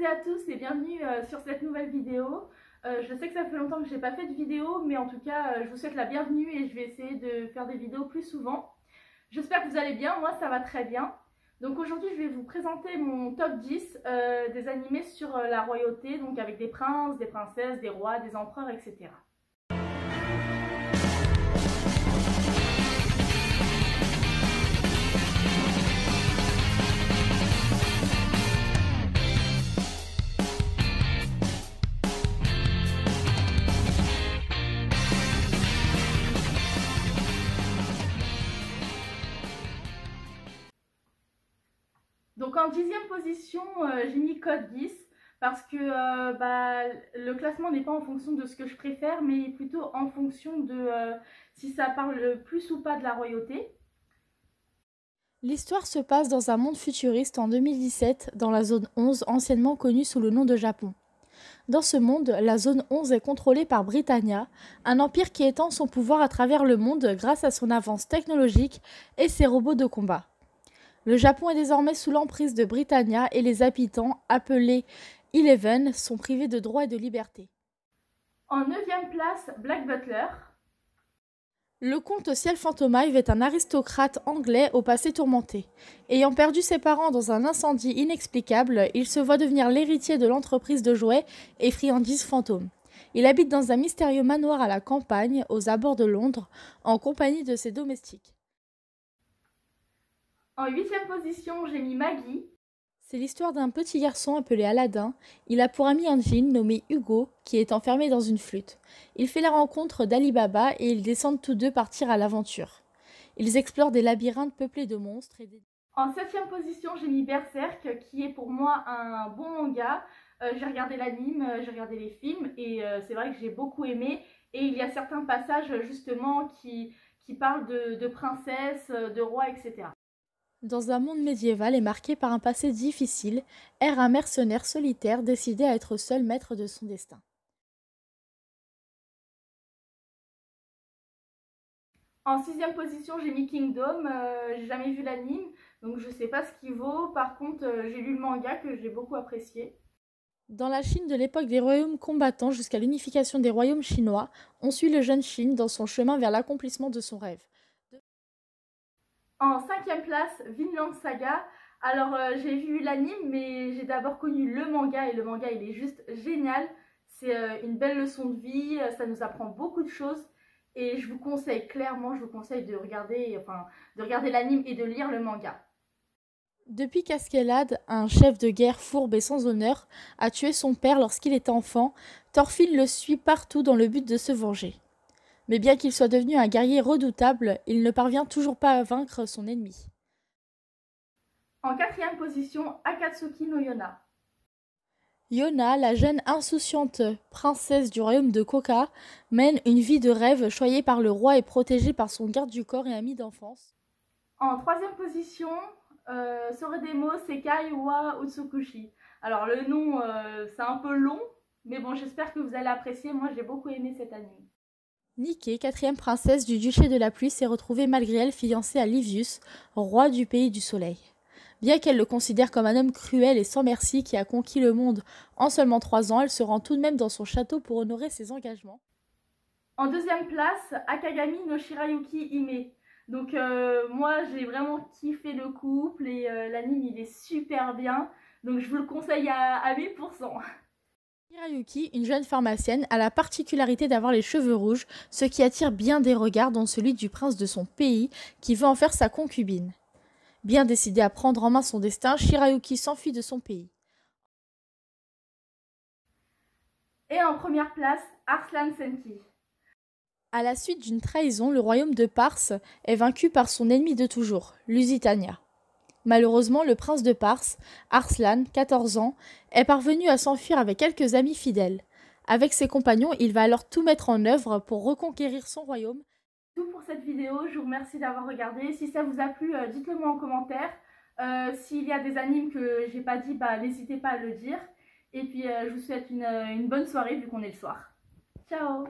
et à tous et bienvenue sur cette nouvelle vidéo. Je sais que ça fait longtemps que je n'ai pas fait de vidéo, mais en tout cas je vous souhaite la bienvenue et je vais essayer de faire des vidéos plus souvent. J'espère que vous allez bien, moi ça va très bien. Donc aujourd'hui je vais vous présenter mon top 10 des animés sur la royauté, donc avec des princes, des princesses, des rois, des empereurs, etc. Donc en 10e position, j'ai mis Code 10 parce que le classement n'est pas en fonction de ce que je préfère, mais plutôt en fonction de si ça parle plus ou pas de la royauté. L'histoire se passe dans un monde futuriste en 2017, dans la zone 11, anciennement connue sous le nom de Japon. Dans ce monde, la zone 11 est contrôlée par Britannia, un empire qui étend son pouvoir à travers le monde grâce à son avance technologique et ses robots de combat. Le Japon est désormais sous l'emprise de Britannia et les habitants, appelés Eleven, sont privés de droits et de liberté. En 9e place, Black Butler. Le comte Ciel Fantomive est un aristocrate anglais au passé tourmenté. Ayant perdu ses parents dans un incendie inexplicable, il se voit devenir l'héritier de l'entreprise de jouets et friandises fantômes. Il habite dans un mystérieux manoir à la campagne, aux abords de Londres, en compagnie de ses domestiques. En 8e position, j'ai mis Maggie. C'est l'histoire d'un petit garçon appelé Aladdin. Il a pour ami un djinn nommé Hugo qui est enfermé dans une flûte. Il fait la rencontre d'Ali Baba et ils descendent tous deux partir à l'aventure. Ils explorent des labyrinthes peuplés de monstres et des... En 7e position, j'ai mis Berserk, qui est pour moi un bon manga. J'ai regardé l'anime, j'ai regardé les films et c'est vrai que j'ai beaucoup aimé. Et il y a certains passages justement qui parlent de princesses, de rois, etc. Dans un monde médiéval et marqué par un passé difficile, erre un mercenaire solitaire décidé à être seul maître de son destin. En 6e position, j'ai mis Kingdom. J'ai jamais vu l'anime, donc je sais pas ce qu'il vaut. Par contre, j'ai lu le manga que j'ai beaucoup apprécié. Dans la Chine de l'époque des royaumes combattants jusqu'à l'unification des royaumes chinois, on suit le jeune Shin dans son chemin vers l'accomplissement de son rêve. En 5e place, Vinland Saga. Alors j'ai vu l'anime, mais j'ai d'abord connu le manga et le manga il est juste génial. C'est une belle leçon de vie, ça nous apprend beaucoup de choses et je vous conseille clairement, je vous conseille de regarder l'anime et de lire le manga. Depuis qu'Askeladd, un chef de guerre fourbe et sans honneur, a tué son père lorsqu'il était enfant, Thorfinn le suit partout dans le but de se venger. Mais bien qu'il soit devenu un guerrier redoutable, il ne parvient toujours pas à vaincre son ennemi. En 4e position, Akatsuki no Yona. Yona, la jeune insouciante princesse du royaume de Koka, mène une vie de rêve choyée par le roi et protégée par son garde du corps et ami d'enfance. En 3e position, Soredemo Sekai wa Utsukushi. Alors le nom c'est un peu long, mais bon j'espère que vous allez apprécier, moi j'ai beaucoup aimé cet anime. Nike, quatrième princesse du duché de la pluie, s'est retrouvée malgré elle fiancée à Livius, roi du pays du soleil. Bien qu'elle le considère comme un homme cruel et sans merci qui a conquis le monde en seulement 3 ans, elle se rend tout de même dans son château pour honorer ses engagements. En 2e place, Akagami no Shirayuki Hime. Donc moi j'ai vraiment kiffé le couple et l'anime il est super bien, donc je vous le conseille à 1000%. Shirayuki, une jeune pharmacienne, a la particularité d'avoir les cheveux rouges, ce qui attire bien des regards dont celui du prince de son pays qui veut en faire sa concubine. Bien décidé à prendre en main son destin, Shirayuki s'enfuit de son pays. Et en première place, Arslan Senki. À la suite d'une trahison, le royaume de Pars est vaincu par son ennemi de toujours, Lusitania. Malheureusement, le prince de Pars, Arslan, 14 ans, est parvenu à s'enfuir avec quelques amis fidèles. Avec ses compagnons, il va alors tout mettre en œuvre pour reconquérir son royaume. Tout pour cette vidéo, je vous remercie d'avoir regardé. Si ça vous a plu, dites-le moi en commentaire. S'il y a des animes que j'ai pas dit, n'hésitez pas à le dire. Et puis je vous souhaite une bonne soirée vu qu'on est le soir. Ciao!